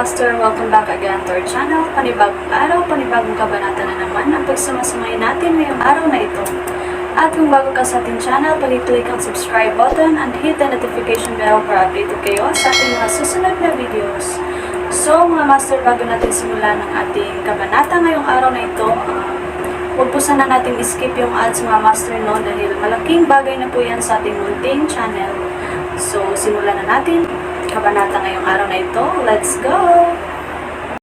Master, welcome back again to our channel. Panibagong araw, panibagong kabanata na naman ang pagsumasamayin natin ngayong araw na ito. At kung bago ka sa ating channel, pag-click ang subscribe button and hit the notification bell para updated kayo sa ating mga susunod na videos. So mga Master, bago natin simulan ang ating kabanata ngayong araw na ito, huwag po sana natin skip yung ads mga Master, no, dahil malaking bagay na po yan sa ating munting channel. So simulan na natin kabanata ngayong araw na ito. Let's go!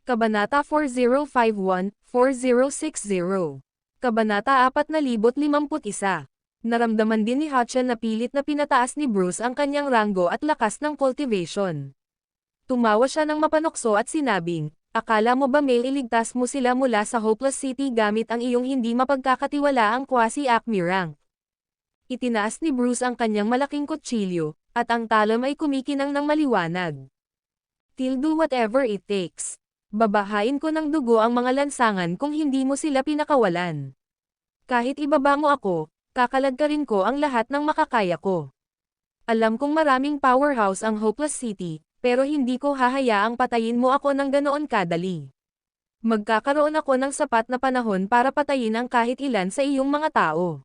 Kabanata 4051-4060. Kabanata 4051. Naramdaman din ni Hachan na pilit na pinataas ni Bruce ang kanyang ranggo at lakas ng cultivation. Tumawa siya ng mapanokso at sinabing, "Akala mo ba may iligtas mo sila mula sa Hopeless City gamit ang iyong hindi mapagkakatiwalaang quasi-acme rank?" Itinaas ni Bruce ang kanyang malaking kutsilyo, at ang talam ay kumikinang ng maliwanag. "Till do whatever it takes. Babahain ko ng dugo ang mga lansangan kung hindi mo sila pinakawalan. Kahit ibaba mo ako, kakalagkarin ko ang lahat ng makakaya ko. Alam kong maraming powerhouse ang Hopeless City, pero hindi ko hahayaang patayin mo ako ng ganoon kadali. Magkakaroon ako ng sapat na panahon para patayin ang kahit ilan sa iyong mga tao."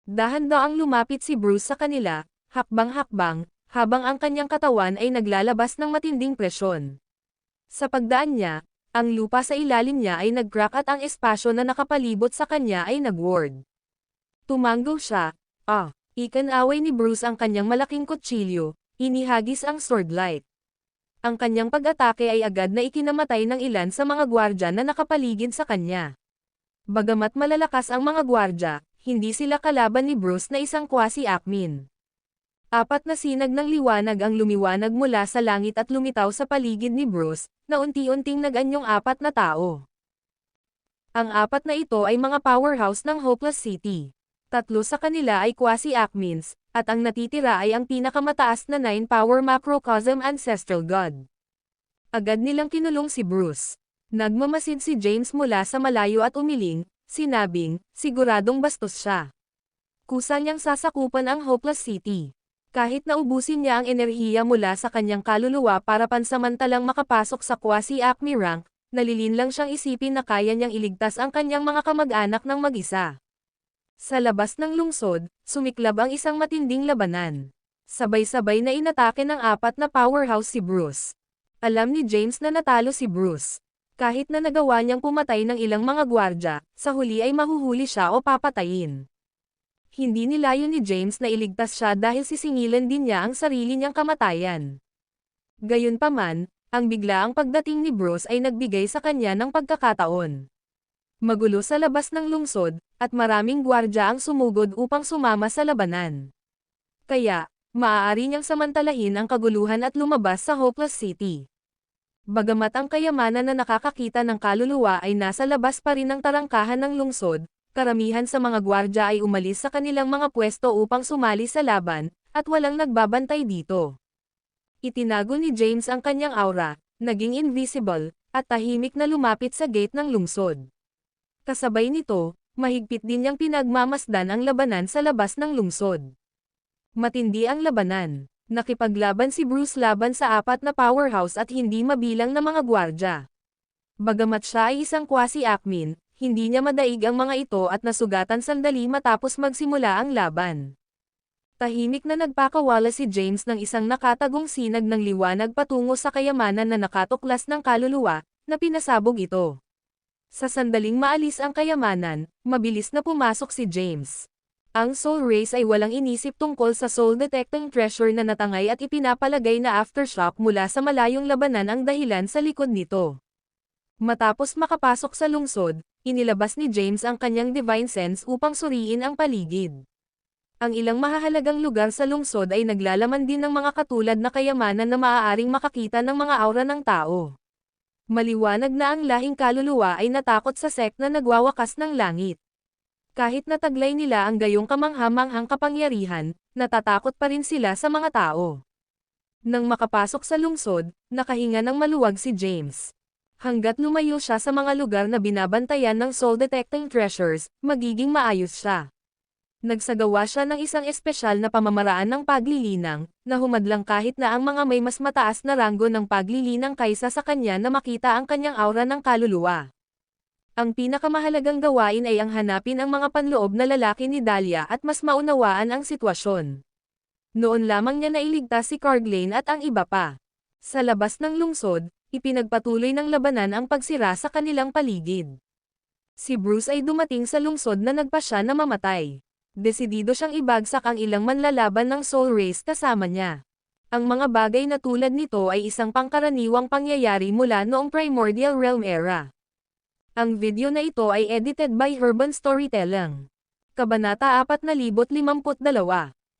Dahan-daang lumapit si Bruce sa kanila, hakbang-hakbang, habang ang kanyang katawan ay naglalabas ng matinding presyon. Sa pagdaan niya, ang lupa sa ilalim niya ay nag-crack at ang espasyo na nakapalibot sa kanya ay nag-ward. Tumanggo siya. Ikan-away ni Bruce ang kanyang malaking kutsilyo, inihagis ang swordlight. Ang kanyang pag-atake ay agad na ikinamatay ng ilan sa mga gwardya na nakapaligid sa kanya. Bagamat malalakas ang mga gwardya, hindi sila kalaban ni Bruce na isang quasi-acmin. Apat na sinag ng liwanag ang lumiwanag mula sa langit at lumitaw sa paligid ni Bruce, na unti-unting nag-anyong apat na tao. Ang apat na ito ay mga powerhouse ng Hopeless City. 3 sa kanila ay quasi-acmins, at ang natitira ay ang pinakamataas na 9-power macrocosm ancestral god. Agad nilang kinulong si Bruce. Nagmamasid si James mula sa malayo at umiling, sinabing, siguradong bastos siya. Kusa niyang sasakupan ang Hopeless City. Kahit naubusin niya ang enerhiya mula sa kanyang kaluluwa para pansamantalang makapasok sa quasi-acme rank, nalilinlang siyang isipin na kaya niyang iligtas ang kanyang mga kamag-anak ng mag-isa. Sa labas ng lungsod, sumiklab ang isang matinding labanan. Sabay-sabay na inatake ng apat na powerhouse si Bruce. Alam ni James na natalo si Bruce. Kahit na nagawa niyang pumatay ng ilang mga gwardya, sa huli ay mahuhuli siya o papatayin. Hindi nilayon ni James na iligtas siya dahil sisingilan din niya ang sarili niyang kamatayan. Gayunpaman, ang biglaang pagdating ni Bruce ay nagbigay sa kanya ng pagkakataon. Magulo sa labas ng lungsod, at maraming gwardya ang sumugod upang sumama sa labanan. Kaya, maaari niyang samantalahin ang kaguluhan at lumabas sa Hopeless City. Bagamat ang kayamanan na nakakakita ng kaluluwa ay nasa labas pa rin ng tarangkahan ng lungsod, karamihan sa mga gwardya ay umalis sa kanilang mga pwesto upang sumali sa laban, at walang nagbabantay dito. Itinago ni James ang kanyang aura, naging invisible, at tahimik na lumapit sa gate ng lungsod. Kasabay nito, mahigpit din niyang pinagmamasdan ang labanan sa labas ng lungsod. Matindi ang labanan. Nakipaglaban si Bruce laban sa apat na powerhouse at hindi mabilang na mga gwardya. Bagamat siya ay isang quasi-acmin, hindi niya madaig ang mga ito at nasugatan sandali matapos magsimula ang laban. Tahimik na nagpakawala si James ng isang nakatagong sinag ng liwanag patungo sa kayamanan na nakatuklas ng kaluluwa, na pinasabog ito. Sa sandaling maalis ang kayamanan, mabilis na pumasok si James. Ang Soul Race ay walang inisip tungkol sa soul detecting treasure na natangay at ipinapalagay na aftershock mula sa malayong labanan ang dahilan sa likod nito. Matapos makapasok sa lungsod, inilabas ni James ang kanyang divine sense upang suriin ang paligid. Ang ilang mahahalagang lugar sa lungsod ay naglalaman din ng mga katulad na kayamanan na maaaring makakita ng mga aura ng tao. Maliwanag na ang lahing kaluluwa ay natakot sa sect na nagwawakas ng langit. Kahit nataglay nila ang gayong kamangha-manghang kapangyarihan, natatakot pa rin sila sa mga tao. Nang makapasok sa lungsod, nakahinga ng maluwag si James. Hanggat lumayo siya sa mga lugar na binabantayan ng soul detecting treasures, magiging maayos siya. Nagsagawa siya ng isang espesyal na pamamaraan ng paglilinang, na humadlang kahit na ang mga may mas mataas na ranggo ng paglilinang kaysa sa kanya na makita ang kanyang aura ng kaluluwa. Ang pinakamahalagang gawain ay ang hanapin ang mga panloob na lalaki ni Dahlia at mas maunawaan ang sitwasyon. Noon lamang niya nailigtas si Carglane at ang iba pa. Sa labas ng lungsod, ipinagpatuloy ng labanan ang pagsira sa kanilang paligid. Si Bruce ay dumating sa lungsod na nagpasya na mamatay. Desidido siyang ibagsak ang ilang manlalaban ng Soul Race kasama niya. Ang mga bagay na tulad nito ay isang pangkaraniwang pangyayari mula noong Primordial Realm era. Ang video na ito ay edited by Urban Storytelling. Kabanata 4052.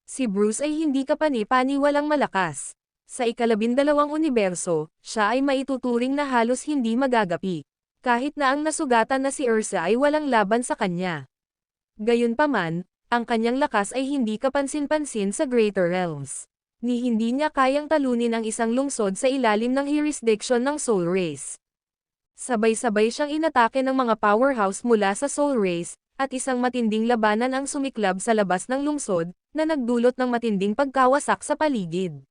Si Bruce ay hindi kapani-paniwalang malakas. Sa ika-12 universo, siya ay maituturing na halos hindi magagapi. Kahit na ang nasugatan na si Ursa ay walang laban sa kanya. Gayunpaman, ang kanyang lakas ay hindi kapansin-pansin sa Greater Realms. Hindi niya kayang talunin ang isang lungsod sa ilalim ng jurisdiction ng Soul Race. Sabay-sabay siyang inatake ng mga powerhouse mula sa Soul Race, at isang matinding labanan ang sumiklab sa labas ng lungsod, na nagdulot ng matinding pagkawasak sa paligid.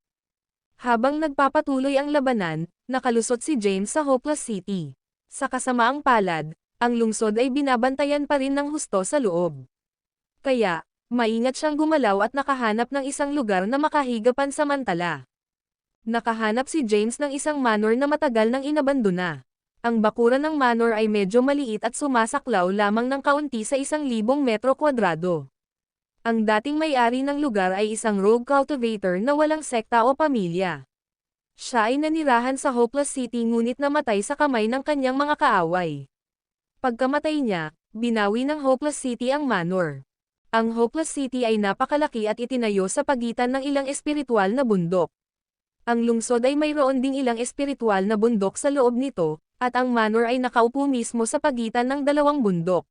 Habang nagpapatuloy ang labanan, nakalusot si James sa Hopeless City. Sa kasamaang palad, ang lungsod ay binabantayan pa rin ng husto sa loob. Kaya, maingat siyang gumalaw at nakahanap ng isang lugar na makahiga pansamantala. Nakahanap si James ng isang manor na matagal nang inabandona. Ang bakuran ng manor ay medyo maliit at sumasaklaw lamang ng kaunti sa 1,000 metro kwadrado. Ang dating may-ari ng lugar ay isang rogue cultivator na walang sekta o pamilya. Siya ay nanirahan sa Hopeless City ngunit namatay sa kamay ng kanyang mga kaaway. Pagkamatay niya, binawi ng Hopeless City ang manor. Ang Hopeless City ay napakalaki at itinayo sa pagitan ng ilang espiritual na bundok. Ang lungsod ay mayroon ding ilang espiritual na bundok sa loob nito, at ang manor ay nakaupo mismo sa pagitan ng dalawang bundok.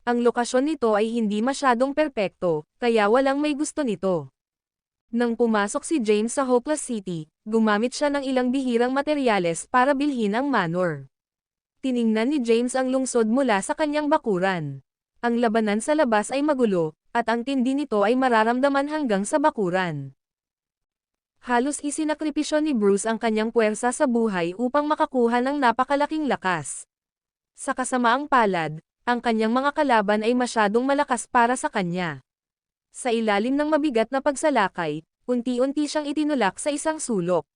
Ang lokasyon nito ay hindi masyadong perpekto, kaya walang may gusto nito. Nang pumasok si James sa Hopeless City, gumamit siya ng ilang bihirang materyales para bilhin ang manor. Tiningnan ni James ang lungsod mula sa kanyang bakuran. Ang labanan sa labas ay magulo, at ang tindi nito ay mararamdaman hanggang sa bakuran. Halos isinakripisyo ni Bruce ang kanyang puwersa sa buhay upang makakuha ng napakalaking lakas. Sa kasamaang palad, ang kanyang mga kalaban ay masyadong malakas para sa kanya. Sa ilalim ng mabigat na pagsalakay, unti-unti siyang itinulak sa isang sulok.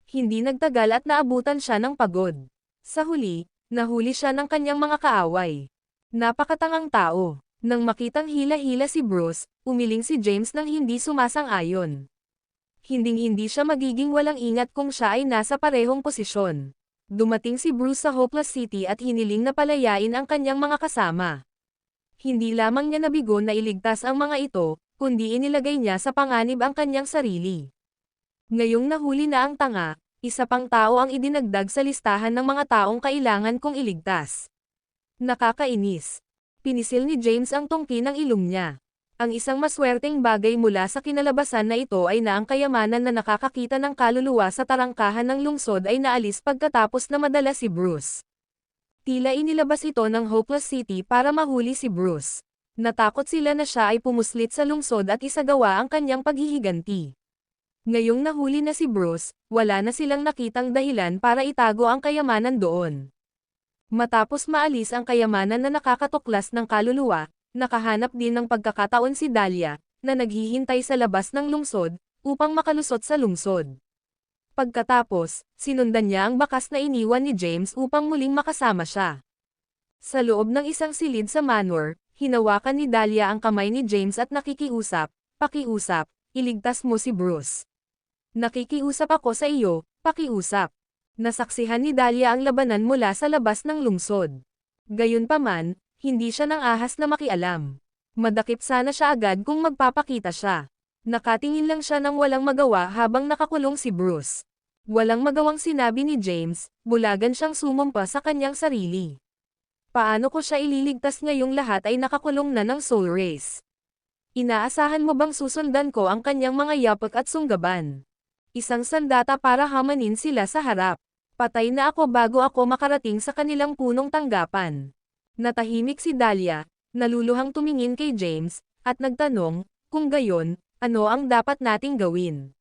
Hindi nagtagal at naabutan siya ng pagod. Sa huli, nahuli siya ng kanyang mga kaaway. Napakatangang tao. Nang makitang hila-hila si Bruce, umiling si James nang hindi sumasang-ayon. Hinding-hindi siya magiging walang ingat kung siya ay nasa parehong posisyon. Dumating si Bruce sa Hopeless City at hiniling na palayain ang kanyang mga kasama. Hindi lamang niya nabigo na iligtas ang mga ito, kundi inilagay niya sa panganib ang kanyang sarili. Ngayong nahuli na ang tanga, isa pang tao ang idinagdag sa listahan ng mga taong kailangan kong iligtas. Nakakainis. Pinisil ni James ang tungki ng ilong niya. Ang isang maswerteng bagay mula sa kinalabasan na ito ay na ang kayamanan na nakakakita ng kaluluwa sa tarangkahan ng lungsod ay naalis pagkatapos na madala si Bruce. Tila inilabas ito ng Hopeless City para mahuli si Bruce. Natakot sila na siya ay pumuslit sa lungsod at isagawa ang kanyang paghihiganti. Ngayong nahuli na si Bruce, wala na silang nakitang dahilan para itago ang kayamanan doon. Matapos maalis ang kayamanan na nakakatuklas ng kaluluwa, nakahanap din ng pagkakataon si Dahlia, na naghihintay sa labas ng lungsod, upang makalusot sa lungsod. Pagkatapos, sinundan niya ang bakas na iniwan ni James upang muling makasama siya. Sa loob ng isang silid sa manor, hinawakan ni Dahlia ang kamay ni James at nakikiusap, "Pakiusap, iligtas mo si Bruce. Nakikiusap ako sa iyo, pakiusap." Nasaksihan ni Dahlia ang labanan mula sa labas ng lungsod. Gayunpaman, hindi siya nang ahas na makialam. Madakip sana siya agad kung magpapakita siya. Nakatingin lang siya nang walang magawa habang nakakulong si Bruce. Walang magawang sinabi ni James, bulagan siyang sumumpa sa kanyang sarili. Paano ko siya ililigtas ngayong lahat ay nakakulong na ng Soul Race? Inaasahan mo bang susundan ko ang kanyang mga yapak at sunggaban? Isang sandata para hamanin sila sa harap. Patay na ako bago ako makarating sa kanilang punong tanggapan. Natahimik si Dahlia, naluluhang tumingin kay James, at nagtanong, kung gayon, ano ang dapat nating gawin?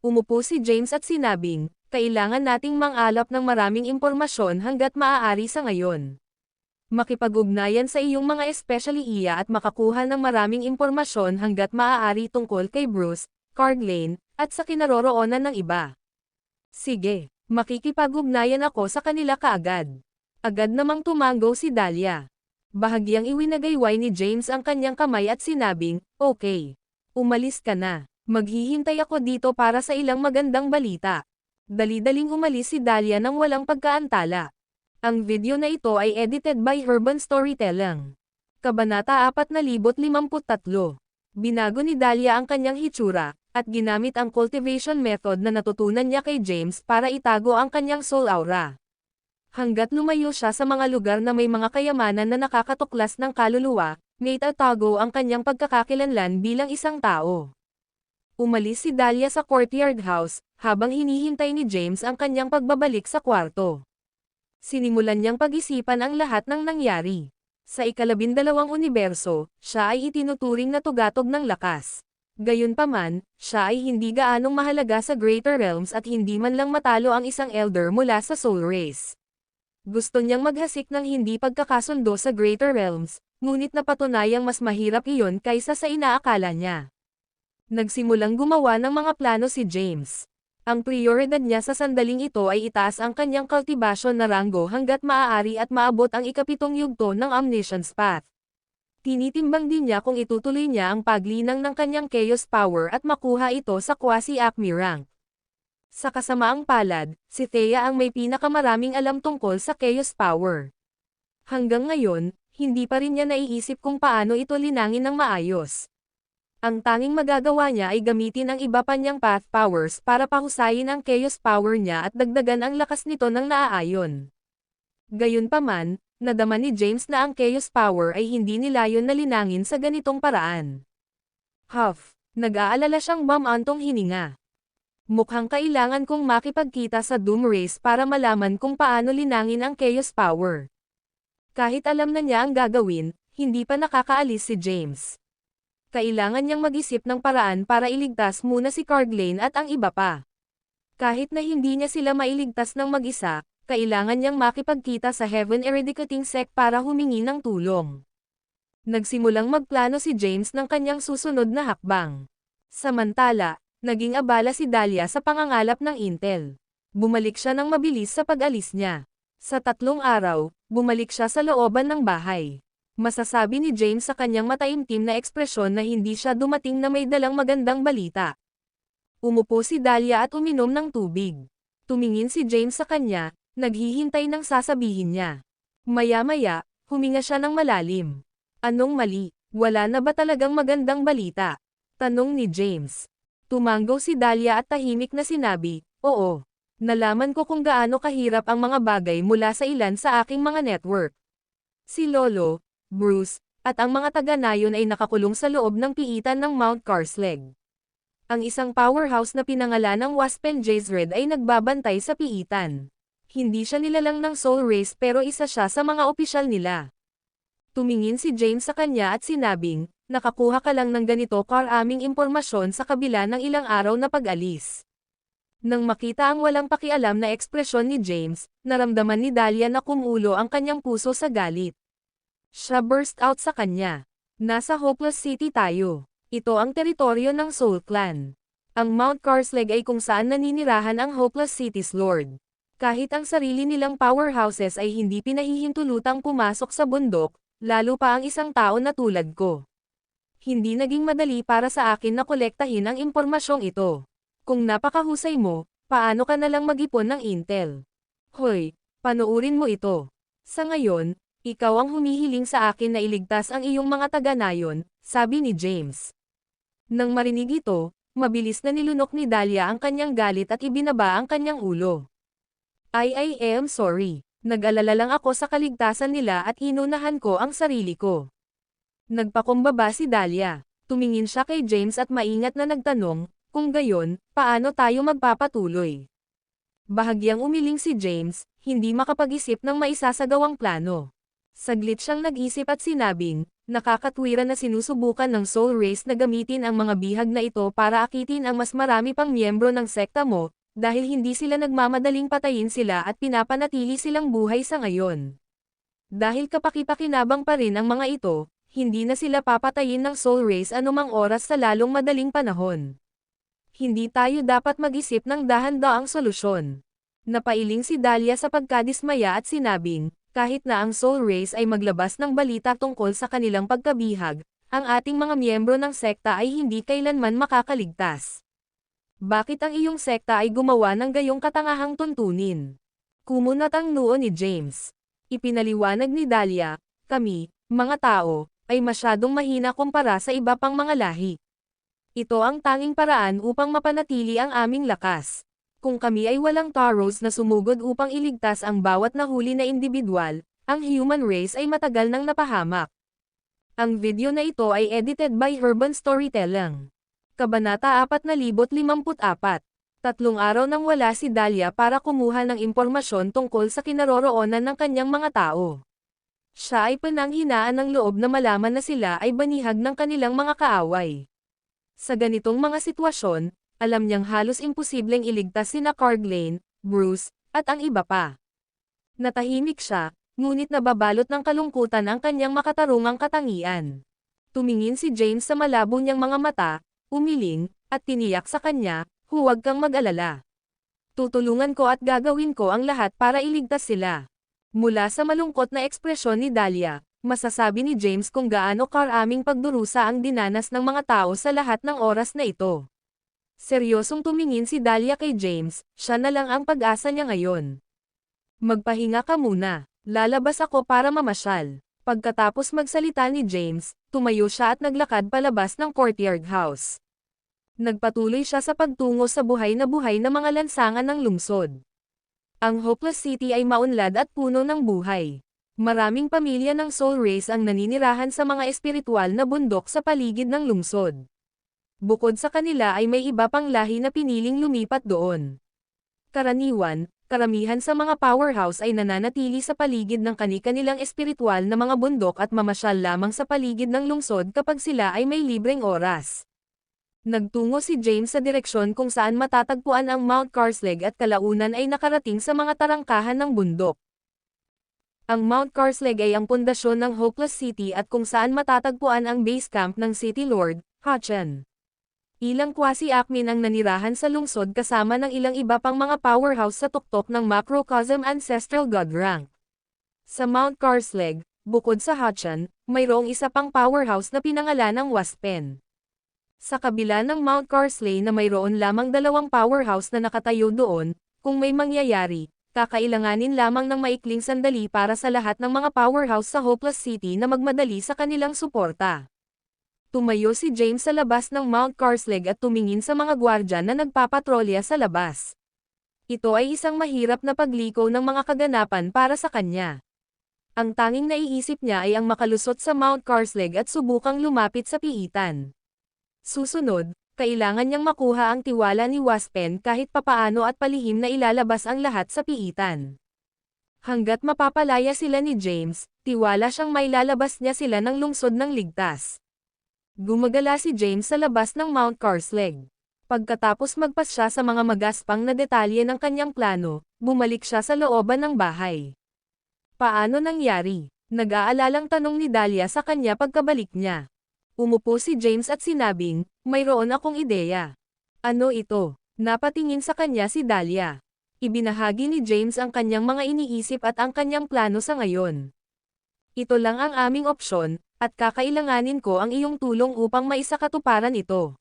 Umupo si James at sinabing, kailangan nating mangalap ng maraming impormasyon hanggat maaari sa ngayon. Makipag-ugnayan sa iyong mga especially iya at makakuha ng maraming impormasyon hanggat maaari tungkol kay Bruce, Carglane, at sa kinaroroonan ng iba. Sige, makikipag-ugnayan ako sa kanila kaagad. Agad namang tumango si Dahlia. Bahagyang iwinagayway ni James ang kanyang kamay at sinabing, okay. Umalis ka na. Maghihintay ako dito para sa ilang magandang balita. Dali-daling umalis si Dahlia nang walang pagkaantala. Ang video na ito ay edited by Urban Storytelling. Kabanata 4053. Binago ni Dahlia ang kanyang hitsura, at ginamit ang cultivation method na natutunan niya kay James para itago ang kanyang soul aura. Hanggat lumayo siya sa mga lugar na may mga kayamanan na nakakatuklas ng kaluluwa, may itatago ang kanyang pagkakakilanlan bilang isang tao. Umalis si Dahlia sa courtyard house, habang hinihintay ni James ang kanyang pagbabalik sa kwarto. Sinimulan niyang pag-isipan ang lahat ng nangyari. Sa ika-12 universo, siya ay itinuturing na tugatog ng lakas. Gayunpaman, siya ay hindi gaanong mahalaga sa Greater Realms at hindi man lang matalo ang isang elder mula sa Soul Race. Gusto niyang maghasik ng hindi pagkakasundo sa Greater Realms, ngunit napatunayang mas mahirap iyon kaysa sa inaakala niya. Nagsimulang gumawa ng mga plano si James. Ang prioridad niya sa sandaling ito ay itaas ang kanyang cultivation na ranggo hanggat maaari at maabot ang ika-7 yugto ng Omniscience Path. Tinitimbang din niya kung itutuloy niya ang paglinang ng kanyang Chaos Power at makuha ito sa Quasi-Acme rank. Sa kasamaang palad, si Thea ang may pinakamaraming alam tungkol sa Chaos Power. Hanggang ngayon, hindi pa rin niya naiisip kung paano ito linangin ng maayos. Ang tanging magagawa niya ay gamitin ang iba pa niyang path powers para pahusayin ang Chaos Power niya at dagdagan ang lakas nito ng naaayon. Gayunpaman, nadama ni James na ang Chaos Power ay hindi nilayon na linangin sa ganitong paraan. Huff, nag-aalala siyang bumantong hininga. Mukhang kailangan kong makipagkita sa Doom Race para malaman kung paano linangin ang Chaos Power. Kahit alam na niya ang gagawin, hindi pa nakakaalis si James. Kailangan niyang mag-isip ng paraan para iligtas muna si Carglane at ang iba pa. Kahit na hindi niya sila mailigtas ng mag-isa, kailangan niyang makipagkita sa Heaven Eradicating Sect para humingi ng tulong. Nagsimulang magplano si James ng kanyang susunod na hakbang. Samantala, naging abala si Dahlia sa pangangalap ng intel. Bumalik siya ng mabilis sa pag-alis niya. Sa 3 araw, bumalik siya sa looban ng bahay. Masasabi ni James sa kanyang mataimtim na ekspresyon na hindi siya dumating na may dalang magandang balita. Umupo si Dahlia at uminom ng tubig. Tumingin si James sa kanya, naghihintay ng sasabihin niya. Maya-maya, huminga siya ng malalim. Anong mali? Wala na ba talagang magandang balita? Tanong ni James. Tumango si Dahlia at tahimik na sinabi, oo. Nalaman ko kung gaano kahirap ang mga bagay mula sa ilan sa aking mga network. Si Lolo, Bruce, at ang mga taga-nayon ay nakakulong sa loob ng piitan ng Mount Carsley. Ang isang powerhouse na pinangalan ng Waspen Jezred ay nagbabantay sa piitan. Hindi siya nilalang ng Soul Race pero isa siya sa mga opisyal nila. Tumingin si James sa kanya at sinabing, nakakuha ka lang ng ganito karaming impormasyon sa kabila ng ilang araw na pag-alis. Nang makita ang walang pakialam na ekspresyon ni James, naramdaman ni Dahlia na kumulo ang kanyang puso sa galit. Siya burst out sa kanya. Nasa Hopeless City tayo. Ito ang teritoryo ng Soul Clan. Ang Mount Carsley ay kung saan naninirahan ang Hopeless City's Lord. Kahit ang sarili nilang powerhouses ay hindi pinahihintulutang pumasok sa bundok, lalo pa ang isang tao na tulad ko. Hindi naging madali para sa akin na kolektahin ang impormasyong ito. Kung napakahusay mo, paano ka nalang mag-ipon ng intel? Hoy, panoorin mo ito. Sa ngayon, ikaw ang humihiling sa akin na iligtas ang iyong mga taga-nayon, sabi ni James. Nang marinig ito, mabilis na nilunok ni Dahlia ang kanyang galit at ibinaba ang kanyang ulo. I am sorry. Nag-alala lang ako sa kaligtasan nila at inunahan ko ang sarili ko. Nagpakumbaba si Dahlia. Tumingin siya kay James at maingat na nagtanong, kung gayon, paano tayo magpapatuloy? Bahagyang umiling si James, hindi makapag-isip ng maisasagawang plano. Saglit siyang nag-isip at sinabing, Nakakatwira na sinusubukan ng Soul Race na gamitin ang mga bihag na ito para akitin ang mas marami pang miyembro ng sekta mo, dahil hindi sila nagmamadaling patayin sila at pinapanatili silang buhay sa ngayon. Dahil kapaki-pakinabang pa rin ang mga ito, hindi na sila papatayin ng Soul Race anumang oras sa lalong madaling panahon. Hindi tayo dapat mag-isip ng dahan-daang solusyon. Napailing si Dahlia sa pagkadismaya at sinabing, kahit na ang Soul Race ay maglabas ng balita tungkol sa kanilang pagkabihag, ang ating mga miyembro ng sekta ay hindi kailanman makakaligtas. Bakit ang iyong sekta ay gumawa ng gayong katangahang tuntunin? Kumunat ang noo ni James. Ipinaliwanag ni Dahlia, kami, mga tao, ay masyadong mahina kumpara sa iba pang mga lahi. Ito ang tanging paraan upang mapanatili ang aming lakas. Kung kami ay walang Taros na sumugod upang iligtas ang bawat nahuli na individual, ang human race ay matagal nang napahamak. Ang video na ito ay edited by Urban Storytelling. Kabanata 4054. 3 araw nang wala si Dahlia para kumuha ng impormasyon tungkol sa kinaroroonan ng kanyang mga tao. Siya ay pinanghinaan ng loob na malaman na sila ay banihag ng kanilang mga kaaway. Sa ganitong mga sitwasyon, alam niyang halos imposibleng iligtas sina Carglane, Bruce, at ang iba pa. Natahimik siya, ngunit nababalot ng kalungkutan ang kanyang makatarungang katangian. Tumingin si James sa malabo niyang mga mata, umiling, at tiniyak sa kanya, huwag kang mag-alala. Tutulungan ko at gagawin ko ang lahat para iligtas sila. Mula sa malungkot na ekspresyon ni Dahlia, masasabi ni James kung gaano karaming pagdurusa ang dinanas ng mga tao sa lahat ng oras na ito. Seryosong tumingin si Dahlia kay James, siya na lang ang pag-asa niya ngayon. Magpahinga ka muna, lalabas ako para mamasyal. Pagkatapos magsalita ni James, tumayo siya at naglakad palabas ng courtyard house. Nagpatuloy siya sa pagtungo sa buhay na mga lansangan ng lungsod. Ang Hopeless City ay maunlad at puno ng buhay. Maraming pamilya ng Soul Race ang naninirahan sa mga espiritual na bundok sa paligid ng lungsod. Bukod sa kanila ay may iba pang lahi na piniling lumipat doon. Karamihan sa mga powerhouse ay nananatili sa paligid ng kani-kanilang espiritual na mga bundok at mamasyal lamang sa paligid ng lungsod kapag sila ay may libreng oras. Nagtungo si James sa direksyon kung saan matatagpuan ang Mount Carslake at kalaunan ay nakarating sa mga tarangkahan ng bundok. Ang Mount Carslake ay ang pundasyon ng Hopeless City at kung saan matatagpuan ang base camp ng City Lord, Hachan. Ilang quasi-akmin ang nanirahan sa lungsod kasama ng ilang iba pang mga powerhouse sa tuktok ng Macrocosm Ancestral God Rank. Sa Mount Carslake, bukod sa Hachan, mayroong isa pang powerhouse na pinangalan ng Waspen. Sa kabila ng Mount Carslake na mayroon lamang 2 powerhouse na nakatayo doon, kung may mangyayari, kakailanganin lamang ng maikling sandali para sa lahat ng mga powerhouse sa Hopeless City na magmadali sa kanilang suporta. Tumayo si James sa labas ng Mount Carslake at tumingin sa mga gwardya na nagpapatrolya sa labas. Ito ay isang mahirap na pagliko ng mga kaganapan para sa kanya. Ang tanging naiisip niya ay ang makalusot sa Mount Carslake at subukang lumapit sa piitan. Susunod, kailangan niyang makuha ang tiwala ni Waspen kahit papaano at palihim na ilalabas ang lahat sa piitan. Hanggat mapapalaya sila ni James, tiwala siyang mailalabas niya sila ng lungsod ng ligtas. Gumagala si James sa labas ng Mount Carslake. Pagkatapos magpasya sa mga magaspang na detalye ng kanyang plano, bumalik siya sa looban ng bahay. Paano nangyari? Nag-aalalang tanong ni Dahlia sa kanya pagkabalik niya. Umupo si James at sinabing, mayroon akong ideya. Ano ito? Napatingin sa kanya si Dahlia. Ibinahagi ni James ang kanyang mga iniisip at ang kanyang plano sa ngayon. Ito lang ang aming opsyon, at kakailanganin ko ang iyong tulong upang maisakatuparan ito.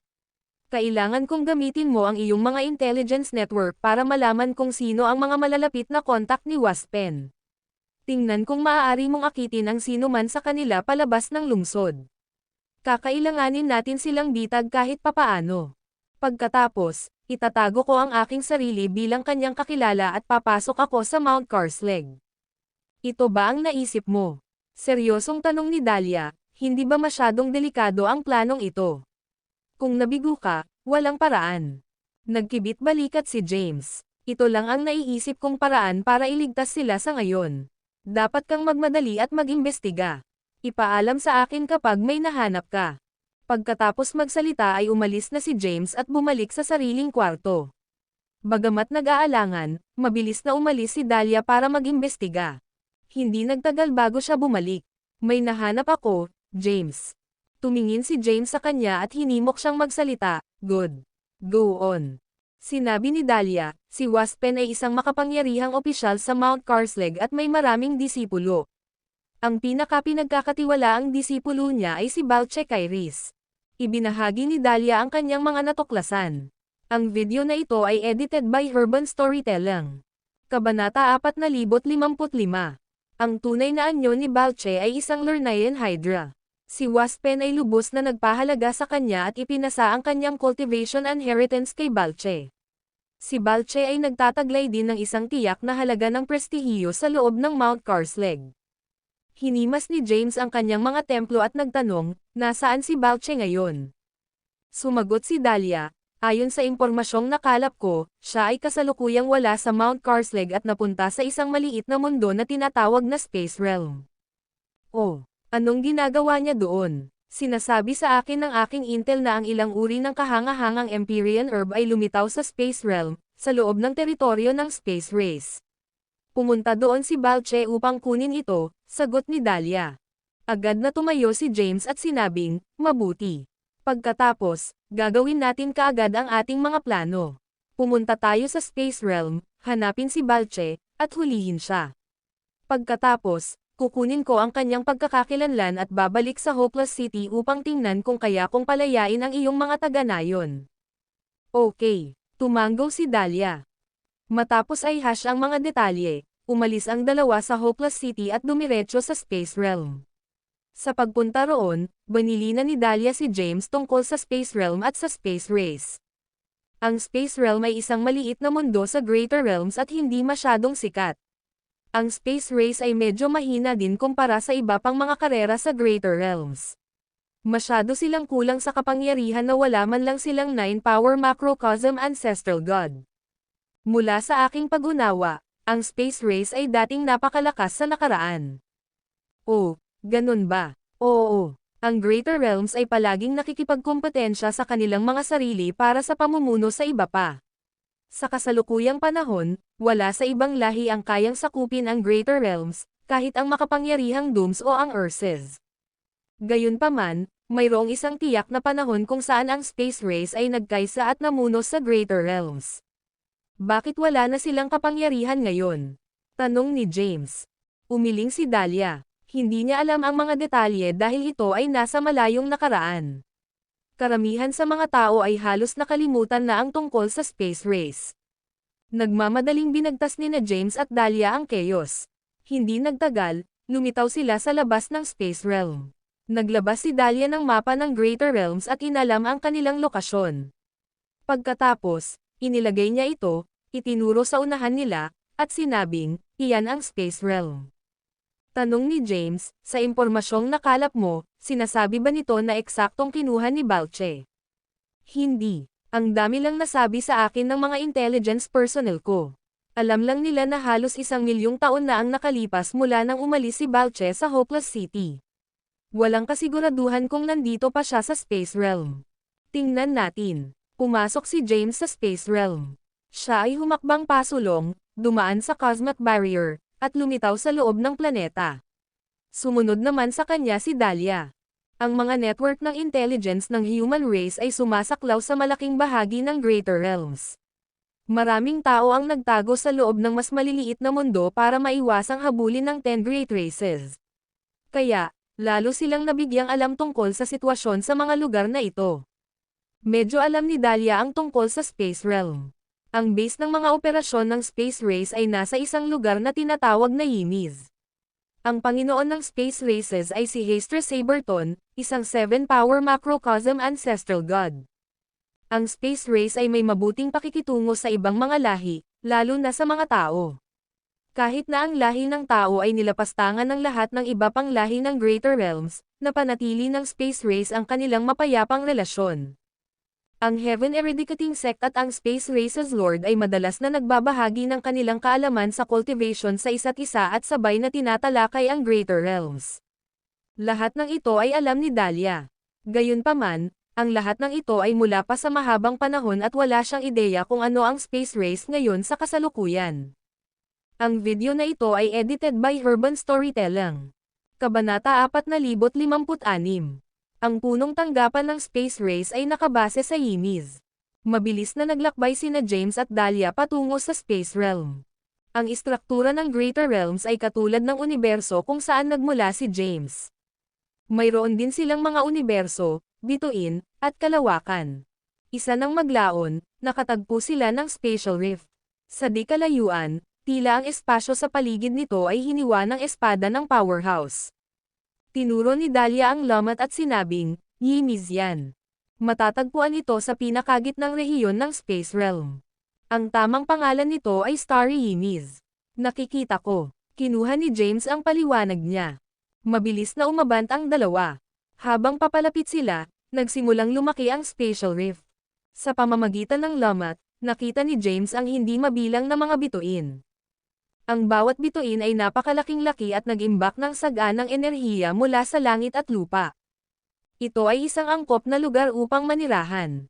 Kailangan kong gamitin mo ang iyong mga intelligence network para malaman kung sino ang mga malalapit na kontak ni Waspen. Tingnan kung maaari mong akitin ang sino man sa kanila palabas ng lungsod. Kakailanganin natin silang bitag kahit papaano. Pagkatapos, itatago ko ang aking sarili bilang kanyang kakilala at papasok ako sa Mount Carslake. Ito ba ang naisip mo? Seryosong tanong ni Dahlia, hindi ba masyadong delikado ang planong ito? Kung nabigo ka, walang paraan. Nagkibit balikat si James. Ito lang ang naiisip kong paraan para iligtas sila sa ngayon. Dapat kang magmadali at mag-imbestiga. Ipaalam sa akin kapag may nahanap ka. Pagkatapos magsalita ay umalis na si James at bumalik sa sariling kwarto. Bagamat nag-aalangan, mabilis na umalis si Dahlia para mag-imbestiga. Hindi nagtagal bago siya bumalik. May nahanap ako, James. Tumingin si James sa kanya at hinimok siyang magsalita. Good. Go on. Sinabi ni Dahlia, si Waspen ay isang makapangyarihang opisyal sa Mount Carsley at may maraming disipulo. Ang pinagkakatiwalaang disipulo niya ay si Balche Kairis. Ibinahagi ni Dahlia ang kanyang mga natuklasan. Ang video na ito ay edited by Urban Storytelling. Kabanata 4055. Ang tunay na anyo ni Balche ay isang Lernaean Hydra. Si Waspen ay lubos na nagpahalaga sa kanya at ipinasa ang kanyang cultivation inheritance kay Balche. Si Balche ay nagtataglay din ng isang tiyak na halaga ng prestihiyo sa loob ng Mount Carsley. Hinimas ni James ang kanyang mga templo at nagtanong, nasaan si Balche ngayon? Sumagot si Dahlia, ayon sa impormasyong nakalap ko, siya ay kasalukuyang wala sa Mount Carsley at napunta sa isang maliit na mundo na tinatawag na Space Realm. Oh, anong ginagawa niya doon? Sinasabi sa akin ng aking intel na ang ilang uri ng kahangahangang Empyrean herb ay lumitaw sa Space Realm, sa loob ng teritoryo ng Space Race. Pumunta doon si Balche upang kunin ito, sagot ni Dahlia. Agad na tumayo si James at sinabing, mabuti. Pagkatapos, gagawin natin kaagad ang ating mga plano. Pumunta tayo sa Space Realm, hanapin si Balche, at hulihin siya. Pagkatapos, kukunin ko ang kanyang pagkakakilanlan at babalik sa Hopeless City upang tingnan kung kaya kong palayain ang iyong mga taga-nayon. Okay, tumango si Dahlia. Matapos ay hash ang mga detalye, umalis ang dalawa sa Hopeless City at dumiretso sa Space Realm. Sa pagpunta roon, banilina ni Dahlia si James tungkol sa Space Realm at sa Space Race. Ang Space Realm ay isang maliit na mundo sa Greater Realms at hindi masyadong sikat. Ang Space Race ay medyo mahina din kumpara sa iba pang mga karera sa Greater Realms. Masyado silang kulang sa kapangyarihan na wala man lang silang 9-power Macrocosm Ancestral God. Mula sa aking pag-unawa, ang Space Race ay dating napakalakas sa nakaraan. Oh, ganun ba? Oo, ang Greater Realms ay palaging nakikipagkompetensya sa kanilang mga sarili para sa pamumuno sa iba pa. Sa kasalukuyang panahon, wala sa ibang lahi ang kayang sakupin ang Greater Realms, kahit ang makapangyarihang Dooms o ang Urses. Gayunpaman, mayroong isang tiyak na panahon kung saan ang Space Race ay nagkaisa at namuno sa Greater Realms. Bakit wala na silang kapangyarihan ngayon? Tanong ni James. Umiling si Dahlia. Hindi niya alam ang mga detalye dahil ito ay nasa malayong nakaraan. Karamihan sa mga tao ay halos nakalimutan na ang tungkol sa Space Race. Nagmamadaling binagtas ni na James at Dahlia ang chaos. Hindi nagtagal, lumitaw sila sa labas ng Space Realm. Naglabas si Dahlia ng mapa ng Greater Realms at inalam ang kanilang lokasyon. Pagkatapos, inilagay niya ito, itinuro sa unahan nila, at sinabing, iyan ang Space Realm. Tanong ni James, sa impormasyong nakalap mo, sinasabi ba nito na eksaktong kinuha ni Balche? Hindi. Ang dami lang nasabi sa akin ng mga intelligence personnel ko. Alam lang nila na halos 1,000,000 taon na ang nakalipas mula nang umalis si Balche sa Hopeless City. Walang kasiguraduhan kung nandito pa siya sa Space Realm. Tingnan natin. Pumasok si James sa Space Realm. Siya ay humakbang pasulong, dumaan sa Cosmic Barrier, at lumitaw sa loob ng planeta. Sumunod naman sa kanya si Dahlia. Ang mga network ng intelligence ng human race ay sumasaklaw sa malaking bahagi ng Greater Realms. Maraming tao ang nagtago sa loob ng mas maliliit na mundo para maiwasang habulin ng 10 Great Races. Kaya, lalo silang nabigyang alam tungkol sa sitwasyon sa mga lugar na ito. Medyo alam ni Dahlia ang tungkol sa Space Realm. Ang base ng mga operasyon ng Space Race ay nasa isang lugar na tinatawag na Yimiz. Ang Panginoon ng Space Races ay si Hastra Saberton, isang 7-power Macrocosm Ancestral God. Ang Space Race ay may mabuting pakikitungo sa ibang mga lahi, lalo na sa mga tao. Kahit na ang lahi ng tao ay nilapastangan ng lahat ng iba pang lahi ng Greater Realms, napanatili ng Space Race ang kanilang mapayapang relasyon. Ang Heaven Eradicating Sect at ang Space Race's Lord ay madalas na nagbabahagi ng kanilang kaalaman sa cultivation sa isa't isa at sabay na tinatalakay ang Greater Realms. Lahat ng ito ay alam ni Dahlia. Gayunpaman, ang lahat ng ito ay mula pa sa mahabang panahon at wala siyang ideya kung ano ang space race ngayon sa kasalukuyan. Ang video na ito ay edited by Urban Storytelling. Kabanata 4056. Ang punong tanggapan ng space race ay nakabase sa Yimis. Mabilis na naglakbay sina James at Dahlia patungo sa space realm. Ang istruktura ng Greater Realms ay katulad ng universo kung saan nagmula si James. Mayroon din silang mga universo, bituin, at kalawakan. Isa nang maglaon, nakatagpo sila ng spatial rift. Sa di kalayuan, tila ang espasyo sa paligid nito ay hiniwa ng espada ng powerhouse. Tinuro ni Dahlia ang lamat at sinabing, Yimis yan. Matatagpuan ito sa pinakagitnang rehiyon ng space realm. Ang tamang pangalan nito ay Starry Yimis. Nakikita ko. Kinuha ni James ang paliwanag niya. Mabilis na umabant ang dalawa. Habang papalapit sila, nagsimulang lumaki ang spatial rift. Sa pamamagitan ng lamat, nakita ni James ang hindi mabilang na mga bituin. Ang bawat bituin ay napakalaking-laki at nag-imbak ng saganang enerhiya mula sa langit at lupa. Ito ay isang angkop na lugar upang manirahan.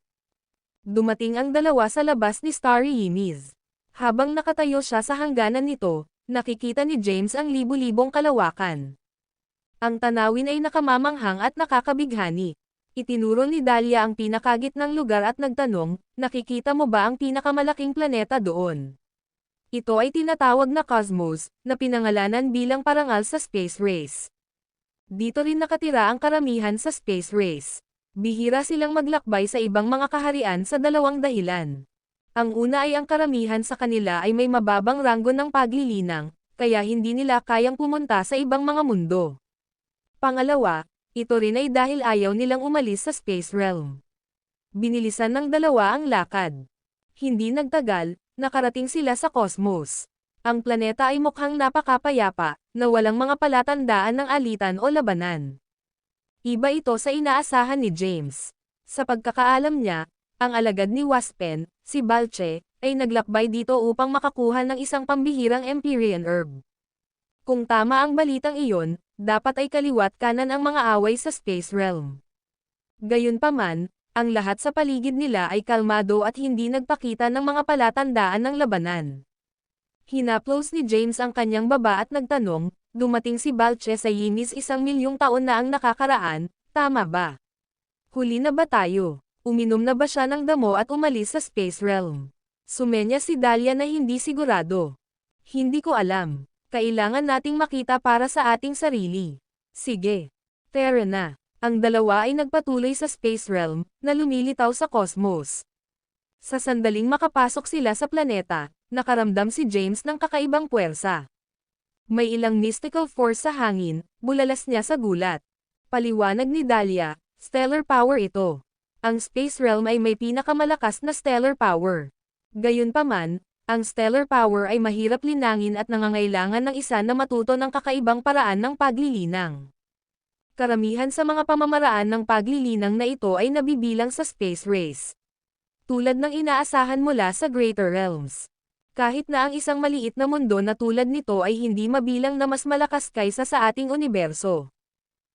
Dumating ang dalawa sa labas ni Starry Yimis. Habang nakatayo siya sa hangganan nito, nakikita ni James ang libu-libong kalawakan. Ang tanawin ay nakamamanghang at nakakabighani. Itinuro ni Dahlia ang pinakagitnang lugar at nagtanong, nakikita mo ba ang pinakamalaking planeta doon? Ito ay tinatawag na Cosmos, na pinangalanan bilang parangal sa space race. Dito rin nakatira ang karamihan sa space race. Bihira silang maglakbay sa ibang mga kaharian sa dalawang dahilan. Ang una ay ang karamihan sa kanila ay may mababang ranggo ng paglilinang, kaya hindi nila kayang pumunta sa ibang mga mundo. Pangalawa, ito rin ay dahil ayaw nilang umalis sa space realm. Binilisan ng dalawa ang lakad. Hindi nagtagal, nakarating sila sa Cosmos. Ang planeta ay mukhang napakapayapa, na walang mga palatandaan ng alitan o labanan. Iba ito sa inaasahan ni James. Sa pagkakaalam niya, ang alagad ni Waspen, si Balche, ay naglakbay dito upang makakuha ng isang pambihirang Empyrean herb. Kung tama ang balitang iyon, dapat ay kaliwat kanan ang mga away sa space realm. Gayunpaman, ang lahat sa paligid nila ay kalmado at hindi nagpakita ng mga palatandaan ng labanan. Hinaplos ni James ang kanyang baba at nagtanong, dumating si Balche sa Yimis 1,000,000 taon na ang nakakaraan, tama ba? Huli na ba tayo? Uminom na ba siya ng damo at umalis sa space realm? Sumenya si Dahlia na hindi sigurado. Hindi ko alam. Kailangan nating makita para sa ating sarili. Sige. Tara na. Ang dalawa ay nagpatuloy sa space realm, na lumilitaw sa cosmos. Sa sandaling makapasok sila sa planeta, nakaramdam si James ng kakaibang puwersa. May ilang mystical force sa hangin, bulalas niya sa gulat. Paliwanag ni Dahlia, stellar power ito. Ang space realm ay may pinakamalakas na stellar power. Gayunpaman, ang stellar power ay mahirap linangin at nangangailangan ng isa na matuto ng kakaibang paraan ng paglilinang. Karamihan sa mga pamamaraan ng paglilinang na ito ay nabibilang sa space race. Tulad ng inaasahan mula sa Greater Realms. Kahit na ang isang maliit na mundo na tulad nito ay hindi mabilang na mas malakas kaysa sa ating universo.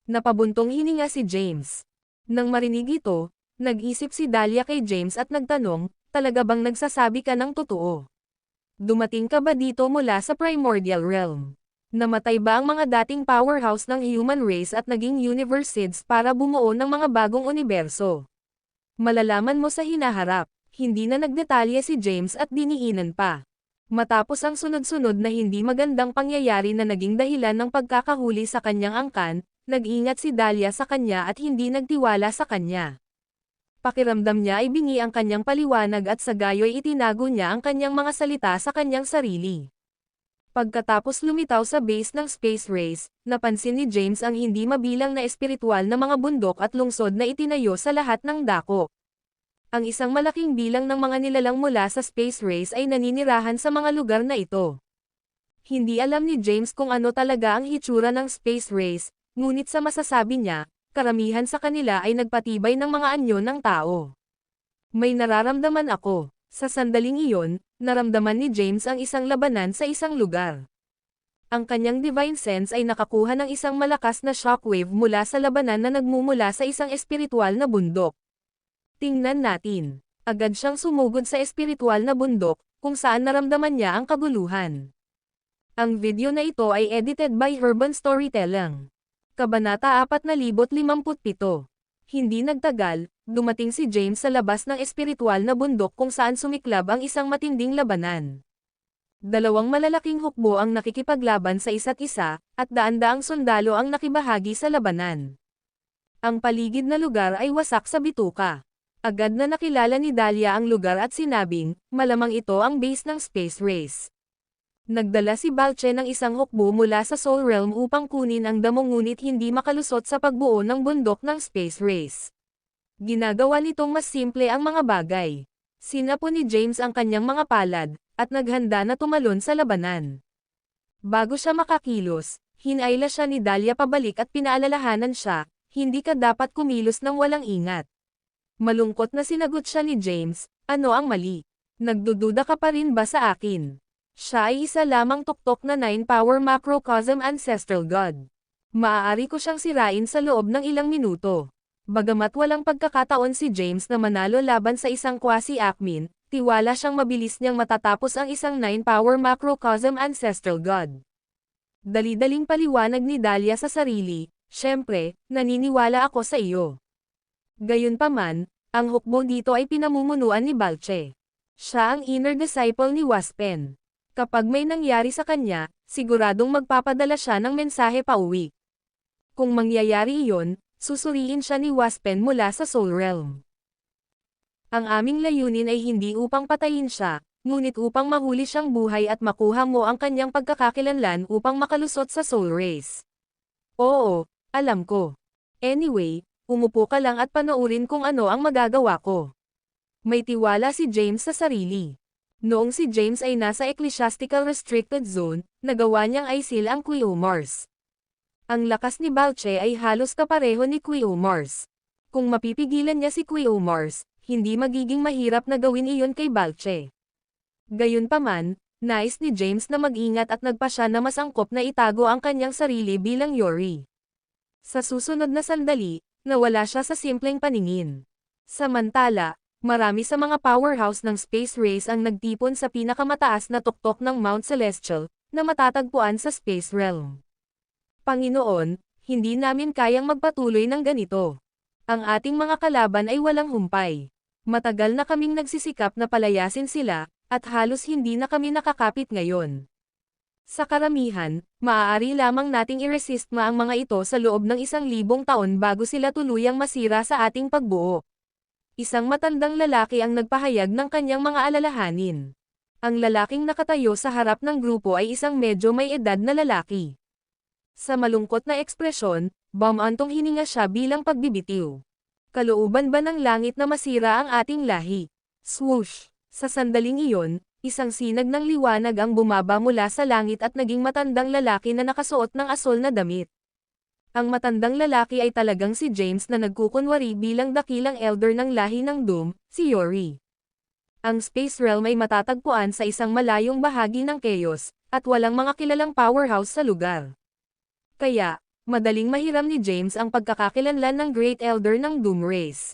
Napabuntong hininga si James. Nang marinig ito, nag-isip si Dahlia kay James at nagtanong, talaga bang nagsasabi ka ng totoo? Dumating ka ba dito mula sa primordial realm? Namatay ba ang mga dating powerhouse ng human race at naging universe seeds para bumuo ng mga bagong universo? Malalaman mo sa hinaharap, hindi na nagdetalye si James at diniinan pa. Matapos ang sunod-sunod na hindi magandang pangyayari na naging dahilan ng pagkakahuli sa kanyang angkan, nag-ingat si Dahlia sa kanya at hindi nagtiwala sa kanya. Pakiramdam niya ay bingi ang kanyang paliwanag at sa gayo'y itinago niya ang kanyang mga salita sa kanyang sarili. Pagkatapos lumitaw sa base ng space race, napansin ni James ang hindi mabilang na espiritual na mga bundok at lungsod na itinayo sa lahat ng dako. Ang isang malaking bilang ng mga nilalang mula sa space race ay naninirahan sa mga lugar na ito. Hindi alam ni James kung ano talaga ang hitsura ng space race, ngunit sa masasabi niya, karamihan sa kanila ay nagpatibay ng mga anyo ng tao. May nararamdaman ako. Sa sandaling iyon, naramdaman ni James ang isang labanan sa isang lugar. Ang kanyang divine sense ay nakakuha ng isang malakas na shockwave mula sa labanan na nagmumula sa isang espiritual na bundok. Tingnan natin. Agad siyang sumugod sa espiritual na bundok, kung saan naramdaman niya ang kaguluhan. Ang video na ito ay edited by Urban Storytelling. Kabanata 4057. Hindi nagtagal, dumating si James sa labas ng espiritual na bundok kung saan sumiklab ang isang matinding labanan. Dalawang malalaking hukbo ang nakikipaglaban sa isa't isa, at daan-daang sundalo ang nakibahagi sa labanan. Ang paligid na lugar ay wasak sa bituka. Agad na nakilala ni Dahlia ang lugar at sinabing, malamang ito ang base ng space race. Nagdala si Balche ng isang hukbo mula sa Soul Realm upang kunin ang damo ngunit hindi makalusot sa pagbuo ng bundok ng space race. Ginagawa nitong mas simple ang mga bagay. Sinapo ni James ang kanyang mga palad, at naghanda na tumalon sa labanan. Bago siya makakilos, hinayla siya ni Dahlia pabalik at pinaalalahanan siya, hindi ka dapat kumilos ng walang ingat. Malungkot na sinagot siya ni James, ano ang mali? Nagdududa ka pa rin ba sa akin? Siya ay isa lamang tuktok na 9-power macrocosm ancestral god. Maaari ko siyang sirain sa loob ng ilang minuto. Bagamat walang pagkakataon si James na manalo laban sa isang quasi-Acmin, tiwala siyang mabilis niyang matatapos ang isang 9-power macrocosm ancestral god. Dali-daling paliwanag ni Dahlia sa sarili, syempre, naniniwala ako sa iyo. Gayunpaman, ang hukbo dito ay pinamumunuan ni Balche. Siya ang inner disciple ni Waspen. Kapag may nangyari sa kanya, siguradong magpapadala siya ng mensahe pauwi. Kung mangyayari iyon, susuriin siya ni Waspen mula sa Soul Realm. Ang aming layunin ay hindi upang patayin siya, ngunit upang mahuli siyang buhay at makuha mo ang kanyang pagkakakilanlan upang makalusot sa Soul Race. Oo, alam ko. Anyway, umupo ka lang at panoorin kung ano ang magagawa ko. May tiwala si James sa sarili. Noong si James ay nasa Ecclesiastical Restricted Zone, nagawa niyang isil ang Queomars. Ang lakas ni Balche ay halos kapareho ni Queomars. Kung mapipigilan niya si Queomars, hindi magiging mahirap na gawin iyon kay Balche. Gayunpaman, nais ni James na mag-ingat at nagpasya na mas angkop na itago ang kanyang sarili bilang Yori. Sa susunod na sandali, nawala siya sa simpleng paningin. Samantala, marami sa mga powerhouse ng space race ang nagtipon sa pinakamataas na tuktok ng Mount Celestial, na matatagpuan sa space realm. Panginoon, hindi namin kayang magpatuloy ng ganito. Ang ating mga kalaban ay walang humpay. Matagal na kaming nagsisikap na palayasin sila, at halos hindi na kami nakakapit ngayon. Sa karamihan, maaari lamang nating i-resist ang mga ito sa loob ng 1,000 taon bago sila tuluyang masira sa ating pagbuo. Isang matandang lalaki ang nagpahayag ng kanyang mga alalahanin. Ang lalaking nakatayo sa harap ng grupo ay isang medyo may edad na lalaki. Sa malungkot na ekspresyon, bumantong hininga siya bilang pagbibitiw. Kalooban ba ng langit na masira ang ating lahi? Swoosh! Sa sandaling iyon, isang sinag ng liwanag ang bumaba mula sa langit at naging matandang lalaki na nakasuot ng asol na damit. Ang matandang lalaki ay talagang si James na nagkukunwari bilang dakilang elder ng lahi ng Doom, si Yori. Ang Space Realm ay matatagpuan sa isang malayong bahagi ng Chaos, at walang mga kilalang powerhouse sa lugar. Kaya, madaling mahiram ni James ang pagkakakilanlan ng Great Elder ng Doom Race.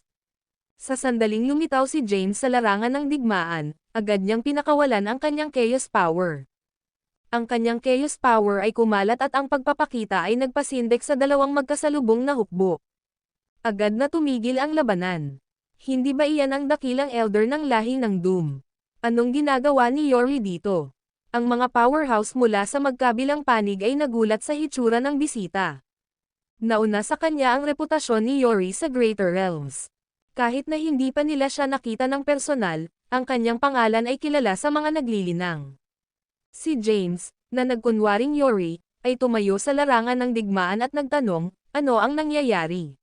Sa sandaling lumitaw si James sa larangan ng digmaan, agad niyang pinakawalan ang kanyang Chaos Power. Ang kanyang Chaos Power ay kumalat at ang pagpapakita ay nagpasindek sa dalawang magkasalubong na hukbo. Agad na tumigil ang labanan. Hindi ba iyan ang dakilang elder ng lahi ng Doom? Anong ginagawa ni Yori dito? Ang mga powerhouse mula sa magkabilang panig ay nagulat sa hitsura ng bisita. Nauna sa kanya ang reputasyon ni Yori sa Greater Realms. Kahit na hindi pa nila siya nakita ng personal, ang kanyang pangalan ay kilala sa mga naglilinang. Si James, na nagkunwaring Yori, ay tumayo sa larangan ng digmaan at nagtanong, ano ang nangyayari?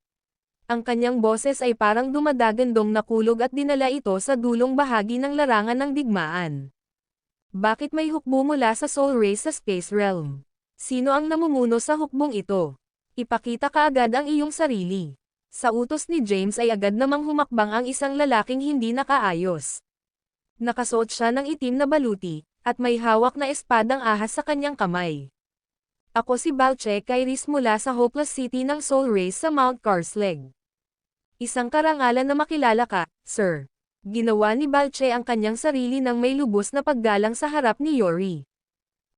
Ang kanyang boses ay parang dumadagandong nakulog at dinala ito sa dulong bahagi ng larangan ng digmaan. Bakit may hukbo mula sa Soul Race sa Space Realm? Sino ang namumuno sa hukbong ito? Ipakita kaagad ang iyong sarili. Sa utos ni James ay agad namang humakbang ang isang lalaking hindi nakaayos. Nakasuot siya ng itim na baluti, at may hawak na espadang ahas sa kanyang kamay. Ako si Balche Kairis mula sa Hopeless City ng Soul Race sa Mount Carsley. Isang karangalan na makilala ka, sir. Ginawa ni Balche ang kanyang sarili ng may lubos na paggalang sa harap ni Yori.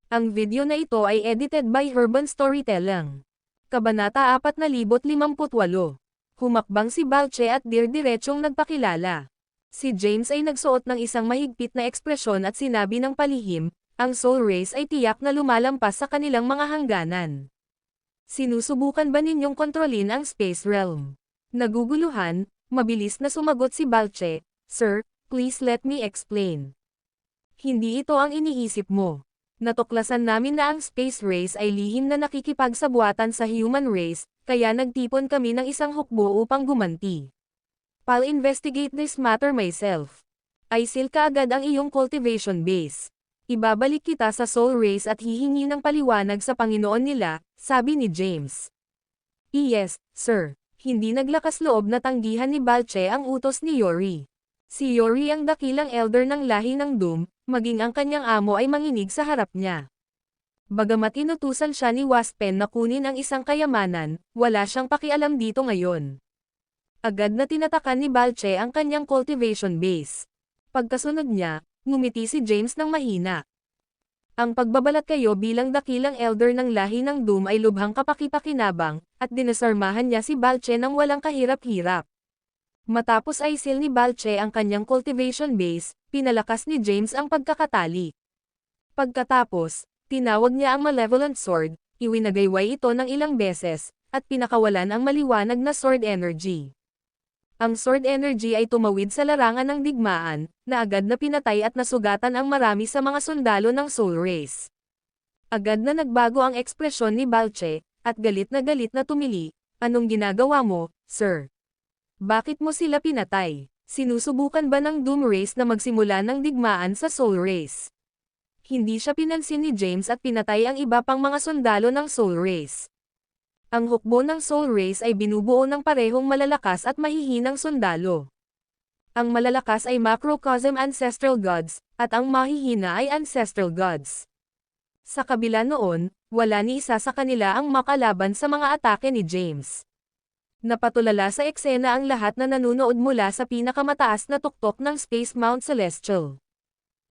Ang video na ito ay edited by Urban Storytelling. Kabanata 4058. Humakbang si Balche at dir-diretsong nagpakilala. Si James ay nagsuot ng isang mahigpit na ekspresyon at sinabi ng palihim, ang Soul Race ay tiyak na lumalampas sa kanilang mga hangganan. Sinusubukan ba ninyong kontrolin ang Space Realm? Naguguluhan, mabilis na sumagot si Balche, Sir, please let me explain. Hindi ito ang iniisip mo. Natuklasan namin na ang Space Race ay lihim na nakikipagsabuatan sa human race, kaya nagtipon kami ng isang hukbo upang gumanti. I'll investigate this matter myself. Aisil kaagad ang iyong cultivation base. Ibabalik kita sa Soul Race at hihingi ng paliwanag sa Panginoon nila, sabi ni James. Yes, sir. Hindi naglakas loob na tanggihan ni Balche ang utos ni Yori. Si Yori ang dakilang elder ng lahi ng Doom, maging ang kanyang amo ay manginig sa harap niya. Bagamat inutusan siya ni Waspen na kunin ang isang kayamanan, wala siyang pakialam dito ngayon. Agad na tinatakan ni Balche ang kanyang cultivation base. Pagkasunod niya, ngumiti si James ng mahina. Ang pagbabalat kayo bilang dakilang elder ng lahi ng Doom ay lubhang kapakipakinabang, at dinasarmahan niya si Balche ng walang kahirap-hirap. Matapos ay seal ni Balche ang kanyang cultivation base, pinalakas ni James ang pagkakatali. Pagkatapos, tinawag niya ang Malevolent Sword, iwinagayway ito ng ilang beses, at pinakawalan ang maliwanag na sword energy. Ang sword energy ay tumawid sa larangan ng digmaan, na agad na pinatay at nasugatan ang marami sa mga sundalo ng Soul Race. Agad na nagbago ang ekspresyon ni Balche, at galit na tumili, anong ginagawa mo, sir? Bakit mo sila pinatay? Sinusubukan ba ng Doom Race na magsimula ng digmaan sa Soul Race? Hindi siya pinansin ni James at pinatay ang iba pang mga sundalo ng Soul Race. Ang hukbo ng Soul Race ay binubuo ng parehong malalakas at mahihinang sundalo. Ang malalakas ay Macrocosm Ancestral Gods, at ang mahihina ay Ancestral Gods. Sa kabila noon, wala ni isa sa kanila ang makalaban sa mga atake ni James. Napatulala sa eksena ang lahat na nanunood mula sa pinakamataas na tuktok ng Space Mount Celestial.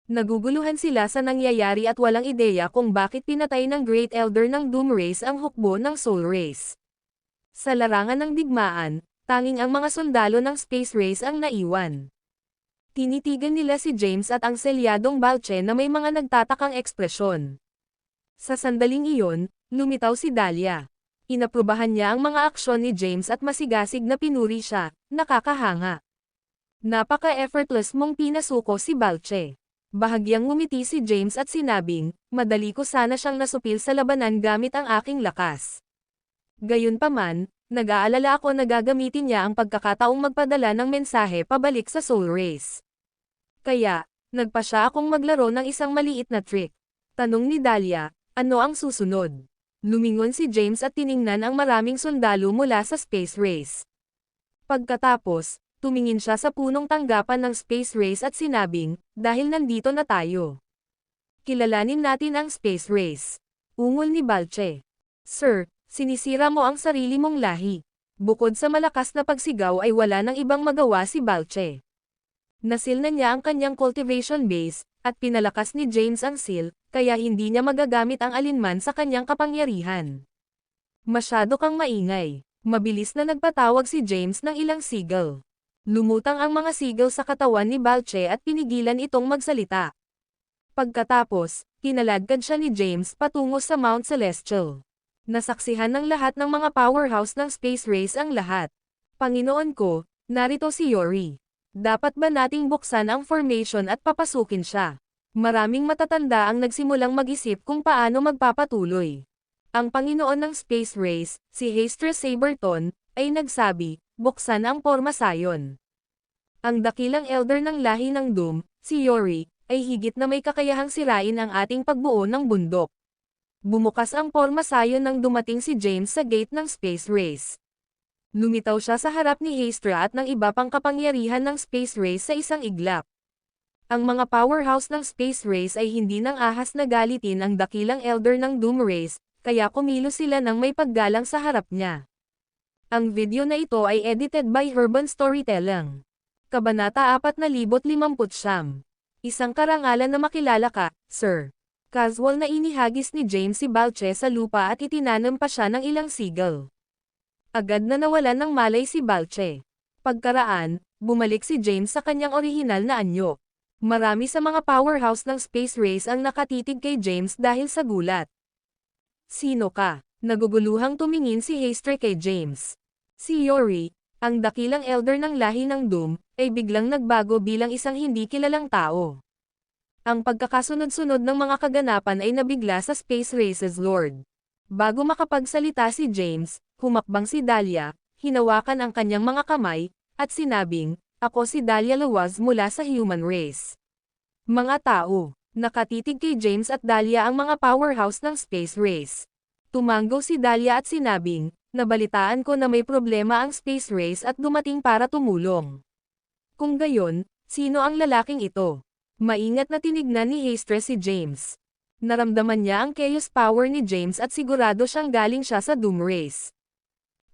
Naguguluhan sila sa nangyayari at walang ideya kung bakit pinatay ng Great Elder ng Doom Race ang hukbo ng Soul Race. Sa larangan ng digmaan, tanging ang mga sundalo ng Space Race ang naiwan. Tinitigan nila si James at ang selyadong Balche na may mga nagtatakang ekspresyon. Sa sandaling iyon, lumitaw si Dahlia. Inaprubahan niya ang mga aksyon ni James at masigasig na pinuri siya, nakakahanga. Napaka-effortless mong pinasuko si Balche. Bahagyang ngumiti si James at sinabing, madali ko sana siyang nasupil sa labanan gamit ang aking lakas. Gayunpaman, nag-aalala ako na gagamitin niya ang pagkakataong magpadala ng mensahe pabalik sa Soul Race. Kaya, nagpasya akong maglaro ng isang maliit na trick. Tanong ni Dahlia, ano ang susunod? Lumingon si James at tiningnan ang maraming sundalo mula sa Space Race. Pagkatapos, tumingin siya sa punong tanggapan ng Space Race at sinabing, dahil nandito na tayo. Kilalanin natin ang Space Race. Ungol ni Balche. Sir, sinisira mo ang sarili mong lahi. Bukod sa malakas na pagsigaw ay wala nang ibang magawa si Balche. Nasil na niya ang kanyang cultivation base, at pinalakas ni James ang seal, kaya hindi niya magagamit ang alinman sa kanyang kapangyarihan. Masyado kang maingay. Mabilis na nagpatawag si James ng ilang seagull. Lumutang ang mga seagull sa katawan ni Balche at pinigilan itong magsalita. Pagkatapos, kinaladkad siya ni James patungo sa Mount Celestial. Nasaksihan ng lahat ng mga powerhouse ng Space Race ang lahat. Panginoon ko, narito si Yori. Dapat ba nating buksan ang formation at papasukin siya? Maraming matatanda ang nagsimulang mag-isip kung paano magpapatuloy. Ang Panginoon ng Space Race, si Hastra Saberton, ay nagsabi, buksan ang Pormasayon. Ang dakilang elder ng lahi ng Doom, si Yori, ay higit na may kakayahang sirain ang ating pagbuo ng bundok. Bumukas ang Pormasayon nang dumating si James sa gate ng Space Race. Lumitaw siya sa harap ni Hastra at ng iba pang kapangyarihan ng Space Race sa isang iglap. Ang mga powerhouse ng Space Race ay hindi nang ahas na galitin ang dakilang elder ng Doom Race, kaya kumilos sila ng may paggalang sa harap niya. Ang video na ito ay edited by Urban Storytelling. Kabanata 4059. Isang karangalan na makilala ka, sir. Casual na inihagis ni James si Balche sa lupa at itinanam pa siya ng ilang seagull. Agad na nawalan ng malay si Balche. Pagkaraan, bumalik si James sa kanyang orihinal na anyo. Marami sa mga powerhouse ng space race ang nakatitig kay James dahil sa gulat. Sino ka? Naguguluhang tumingin si Hastre kay James. Si Yori, ang dakilang elder ng lahi ng Doom, ay biglang nagbago bilang isang hindi kilalang tao. Ang pagkakasunod-sunod ng mga kaganapan ay nabigla sa Space Race's Lord. Bago makapagsalita si James, humakbang si Dahlia, hinawakan ang kanyang mga kamay, at sinabing, "Ako si Dahlia Luwaz mula sa human race." Mga tao, nakatitig kay James at Dahlia ang mga powerhouse ng Space Race. Tumanggo si Dahlia at sinabing, "Nabalitaan ko na may problema ang Space Race at dumating para tumulong." Kung gayon, sino ang lalaking ito? Maingat na tinignan ni Hastre si James. Naramdaman niya ang chaos power ni James at sigurado siyang galing siya sa Doom Race.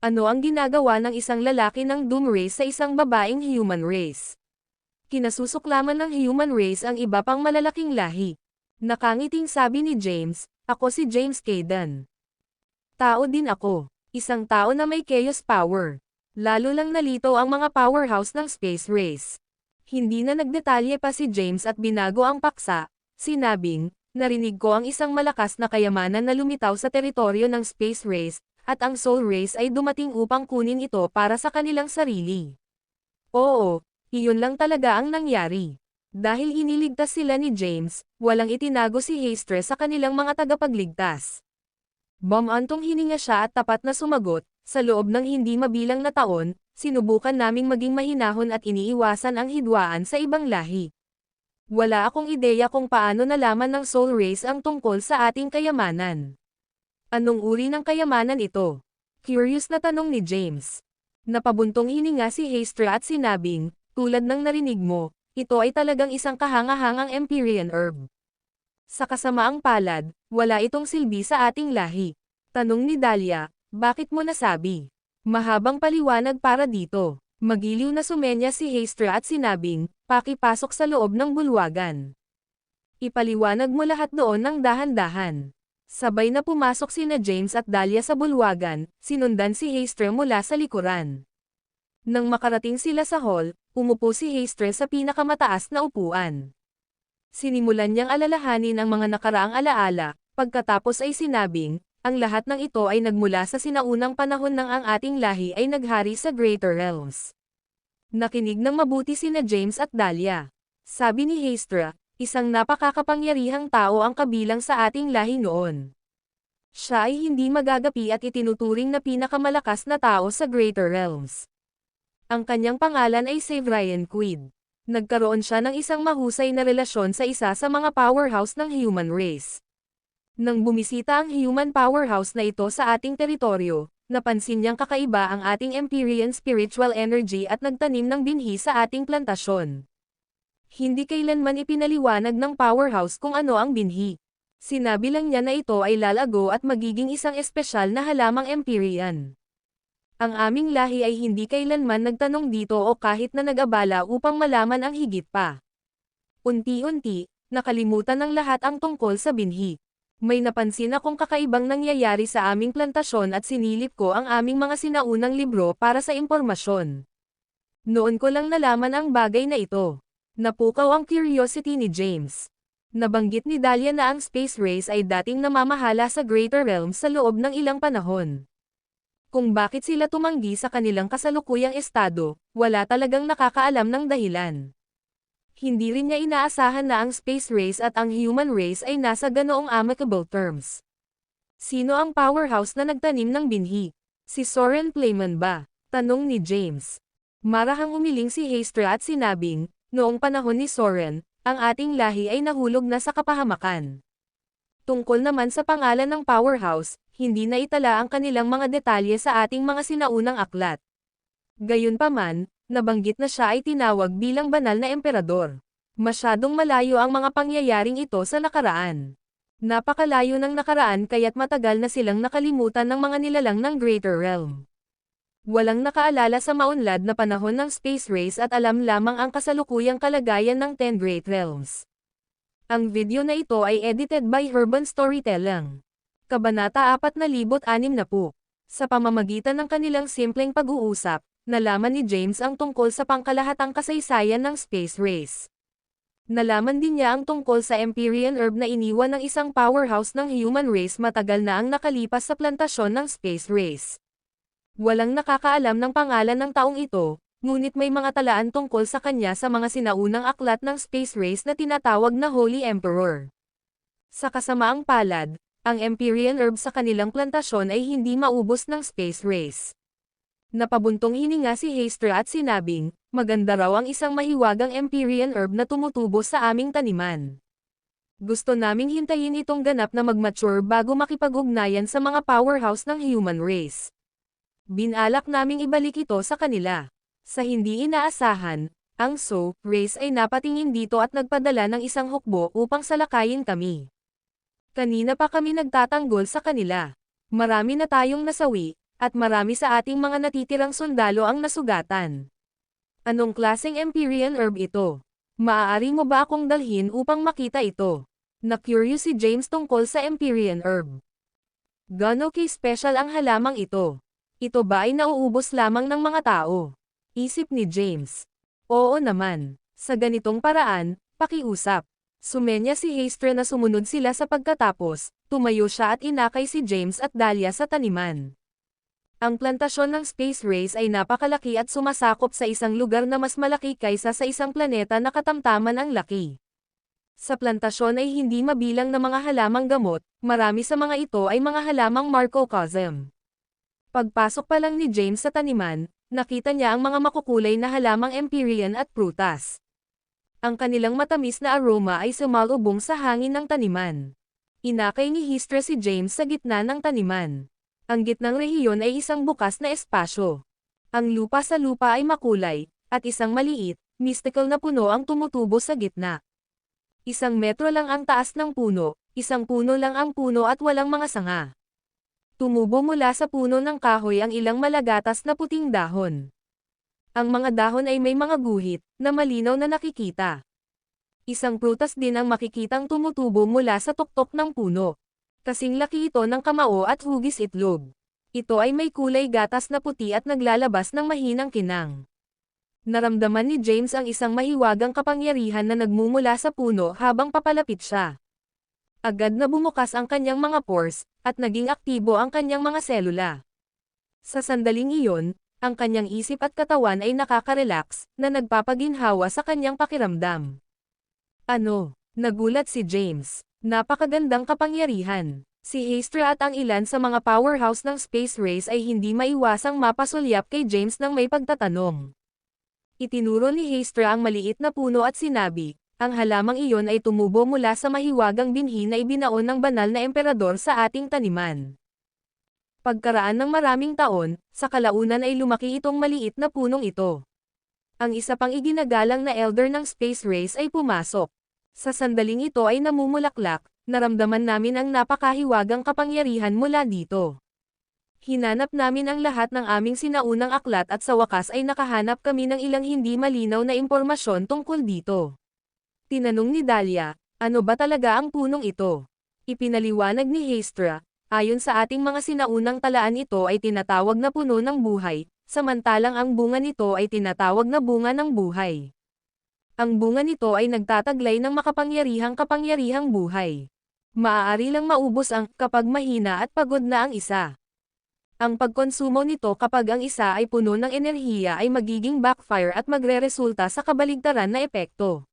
Ano ang ginagawa ng isang lalaki ng Doom Race sa isang babaeng human race? Kinasusuklaman ng human race ang iba pang malalaking lahi. Nakangiting sabi ni James, "Ako si James Caden. Tao din ako. Isang tao na may chaos power." Lalo lang nalito ang mga powerhouse ng Space Race. Hindi na nagdetalye pa si James at binago ang paksa, sinabing, "Narinig ko ang isang malakas na kayamanan na lumitaw sa teritoryo ng Space Race, at ang Soul Race ay dumating upang kunin ito para sa kanilang sarili." Oo, iyon lang talaga ang nangyari. Dahil iniligtas sila ni James, walang itinago si Hastre sa kanilang mga tagapagligtas. Bumantong hininga siya at tapat na sumagot, "Sa loob ng hindi mabilang na taon, sinubukan naming maging mahinahon at iniiwasan ang hidwaan sa ibang lahi. Wala akong ideya kung paano nalaman ng Soul Race ang tungkol sa ating kayamanan." Anong uri ng kayamanan ito? Curious na tanong ni James. Napabuntong hininga si Hastre at sinabing, "Tulad ng narinig mo, ito ay talagang isang kahanga-hangang Empyrean herb. Sa kasamaang palad, wala itong silbi sa ating lahi." Tanong ni Dahlia, "Bakit mo nasabi?" Mahabang paliwanag para dito. Magiliw na sumenya si Hastre at sinabing, "Pakipasok sa loob ng bulwagan. Ipaliwanag mo lahat doon ng dahan-dahan." Sabay na pumasok sina James at Dahlia sa bulwagan, sinundan si Hastre mula sa likuran. Nang makarating sila sa hall, umupo si Hastre sa pinakamataas na upuan. Sinimulan niyang alalahanin ang mga nakaraang alaala, pagkatapos ay sinabing, "Ang lahat ng ito ay nagmula sa sinaunang panahon nang ang ating lahi ay naghari sa Greater Realms." Nakinig ng mabuti sina James at Dahlia. Sabi ni Hastre, "Isang napakakapangyarihang tao ang kabilang sa ating lahi noon. Siya ay hindi magagapi at itinuturing na pinakamalakas na tao sa Greater Realms. Ang kanyang pangalan ay Sevrian Quid. Nagkaroon siya ng isang mahusay na relasyon sa isa sa mga powerhouse ng human race. Nang bumisita ang human powerhouse na ito sa ating teritoryo, napansin niyang kakaiba ang ating Empyrean spiritual energy at nagtanim ng binhi sa ating plantasyon. Hindi kailanman ipinaliwanag ng powerhouse kung ano ang binhi. Sinabi lang niya na ito ay lalago at magiging isang espesyal na halamang Empyrean. Ang aming lahi ay hindi kailanman nagtanong dito o kahit na nag-abala upang malaman ang higit pa. Unti-unti, nakalimutan ng lahat ang tungkol sa binhi. May napansin akong kakaibang nangyayari sa aming plantasyon at sinilip ko ang aming mga sinaunang libro para sa impormasyon. Noon ko lang nalaman ang bagay na ito." Napukaw ang curiosity ni James. Nabanggit ni Dahlia na ang Space Race ay dating namamahala sa Greater Realms sa loob ng ilang panahon. Kung bakit sila tumanggi sa kanilang kasalukuyang estado, wala talagang nakakaalam ng dahilan. Hindi rin niya inaasahan na ang Space Race at ang human race ay nasa ganoong amicable terms. Sino ang powerhouse na nagtanim ng binhi? Si Soren Playman ba? Tanong ni James. Marahang umiling si Hastre at sinabing, "Noong panahon ni Soren, ang ating lahi ay nahulog na sa kapahamakan." Tungkol naman sa pangalan ng powerhouse, hindi na itala ang kanilang mga detalye sa ating mga sinaunang aklat. Gayunpaman, nabanggit na siya ay tinawag bilang banal na emperador. Masyadong malayo ang mga pangyayaring ito sa nakaraan. Napakalayo ng nakaraan kaya't matagal na silang nakalimutan ng mga nilalang ng Greater Realm. Walang nakaalala sa maunlad na panahon ng space race at alam lamang ang kasalukuyang kalagayan ng 10 Great Realms. Ang video na ito ay edited by Urban Storytelling. Kabanata 4,060. Sa pamamagitan ng kanilang simpleng pag-uusap, nalaman ni James ang tungkol sa pangkalahatang kasaysayan ng space race. Nalaman din niya ang tungkol sa Empyrean Herb na iniwan ng isang powerhouse ng human race matagal na ang nakalipas sa plantasyon ng space race. Walang nakakaalam ng pangalan ng taong ito, ngunit may mga talaan tungkol sa kanya sa mga sinaunang aklat ng space race na tinatawag na Holy Emperor. Sa kasamaang palad, ang Empyrean Herb sa kanilang plantasyon ay hindi maubos ng space race. Napabuntong hininga si Hastra at sinabing, maganda raw ang isang mahiwagang Empyrean Herb na tumutubo sa aming taniman. Gusto naming hintayin itong ganap na mag-mature bago makipag-ugnayan sa mga powerhouse ng human race. Binalak naming ibalik ito sa kanila. Sa hindi inaasahan, ang race ay napatingin dito at nagpadala ng isang hukbo upang salakayin kami. Kanina pa kami nagtatanggol sa kanila. Marami na tayong nasawi, at marami sa ating mga natitirang sundalo ang nasugatan. Anong klaseng Empyrean Herb ito? Maaari mo ba akong dalhin upang makita ito? Na-curious si James tungkol sa Empyrean Herb. Gaano special ang halamang ito? Ito ba ay nauubos lamang ng mga tao? Isip ni James. Oo naman. Sa ganitong paraan, pakiusap. Sumenya si Hastra na sumunod sila sa pagkatapos, tumayo siya at inakay si James at Dahlia sa taniman. Ang plantasyon ng space race ay napakalaki at sumasakop sa isang lugar na mas malaki kaysa sa isang planeta na katamtaman ang laki. Sa plantasyon ay hindi mabilang na mga halamang gamot, marami sa mga ito ay mga halamang microcosm. Pagpasok pa lang ni James sa taniman, nakita niya ang mga makukulay na halamang Empyrean at prutas. Ang kanilang matamis na aroma ay sumalubong sa hangin ng taniman. Inakay ni Hastra si James sa gitna ng taniman. Ang gitnang rehiyon ay isang bukas na espasyo. Ang lupa sa lupa ay makulay, at isang maliit, mystical na puno ang tumutubo sa gitna. 1 metro lang ang taas ng puno, isang puno lang ang puno at walang mga sanga. Tumubo mula sa puno ng kahoy ang ilang malagatas na puting dahon. Ang mga dahon ay may mga guhit, na malinaw na nakikita. Isang prutas din ang makikitang tumutubo mula sa tuktok ng puno. Kasing laki ito ng kamao at hugis itlog. Ito ay may kulay gatas na puti at naglalabas ng mahinang kinang. Naramdaman ni James ang isang mahiwagang kapangyarihan na nagmumula sa puno habang papalapit siya. Agad na bumukas ang kanyang mga pores, at naging aktibo ang kanyang mga selula. Sa sandaling iyon, ang kanyang isip at katawan ay nakaka-relax, na nagpapaginhawa sa kanyang pakiramdam. Ano? Nagulat si James. Napakagandang kapangyarihan. Si Hastra at ang ilan sa mga powerhouse ng space race ay hindi maiwasang mapasulyap kay James ng may pagtatanong. Itinuro ni Hastra ang maliit na puno at sinabi, ang halamang iyon ay tumubo mula sa mahiwagang binhi na ibinaon ng banal na emperador sa ating taniman. Pagkaraan ng maraming taon, sa kalaunan ay lumaki itong maliit na punong ito. Ang isa pang iginagalang na elder ng space race ay pumasok. Sa sandaling ito ay namumulaklak, naramdaman namin ang napakahiwagang kapangyarihan mula dito. Hinanap namin ang lahat ng aming sinaunang aklat at sa wakas ay nakahanap kami ng ilang hindi malinaw na impormasyon tungkol dito. Tinanong ni Dahlia, ano ba talaga ang punong ito? Ipinaliwanag ni Hastra, ayon sa ating mga sinaunang talaan ito ay tinatawag na puno ng buhay, samantalang ang bunga nito ay tinatawag na bunga ng buhay. Ang bunga nito ay nagtataglay ng makapangyarihang buhay. Maaari lang maubos ang kapag mahina at pagod na ang isa. Ang pagkonsumo nito kapag ang isa ay puno ng enerhiya ay magiging backfire at magreresulta sa kabaligtaran na epekto.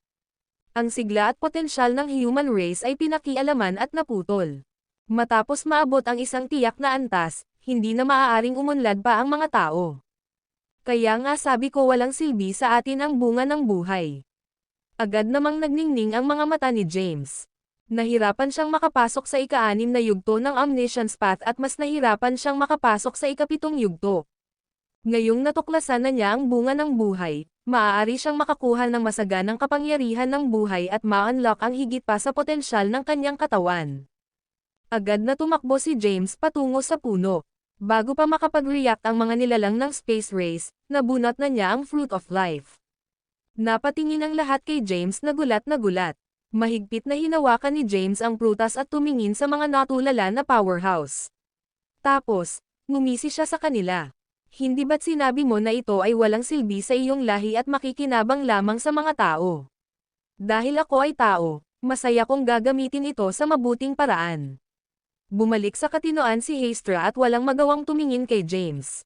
Ang sigla at potensyal ng human race ay pinakialaman at naputol. Matapos maabot ang isang tiyak na antas, hindi na maaaring umunlad pa ang mga tao. Kaya nga sabi ko walang silbi sa atin ang bunga ng buhay. Agad namang nagningning ang mga mata ni James. Nahirapan siyang makapasok sa ika-6 na yugto ng Omniscience Path at mas nahirapan siyang makapasok sa ika-7 yugto. Ngayong natuklasan na niya ang bunga ng buhay, maaari siyang makakuha ng masaganang kapangyarihan ng buhay at ma-unlock ang higit pa sa potensyal ng kanyang katawan. Agad na tumakbo si James patungo sa puno. Bago pa makapag-react ang mga nilalang ng space race, nabunot na niya ang Fruit of Life. Napatingin ang lahat kay James na gulat na gulat. Mahigpit na hinawakan ni James ang prutas at tumingin sa mga natulala na powerhouse. Tapos, ngumisi siya sa kanila. Hindi ba't sinabi mo na ito ay walang silbi sa iyong lahi at makikinabang lamang sa mga tao? Dahil ako ay tao, masaya kong gagamitin ito sa mabuting paraan. Bumalik sa katinoan si Hystra at walang magawang tumingin kay James.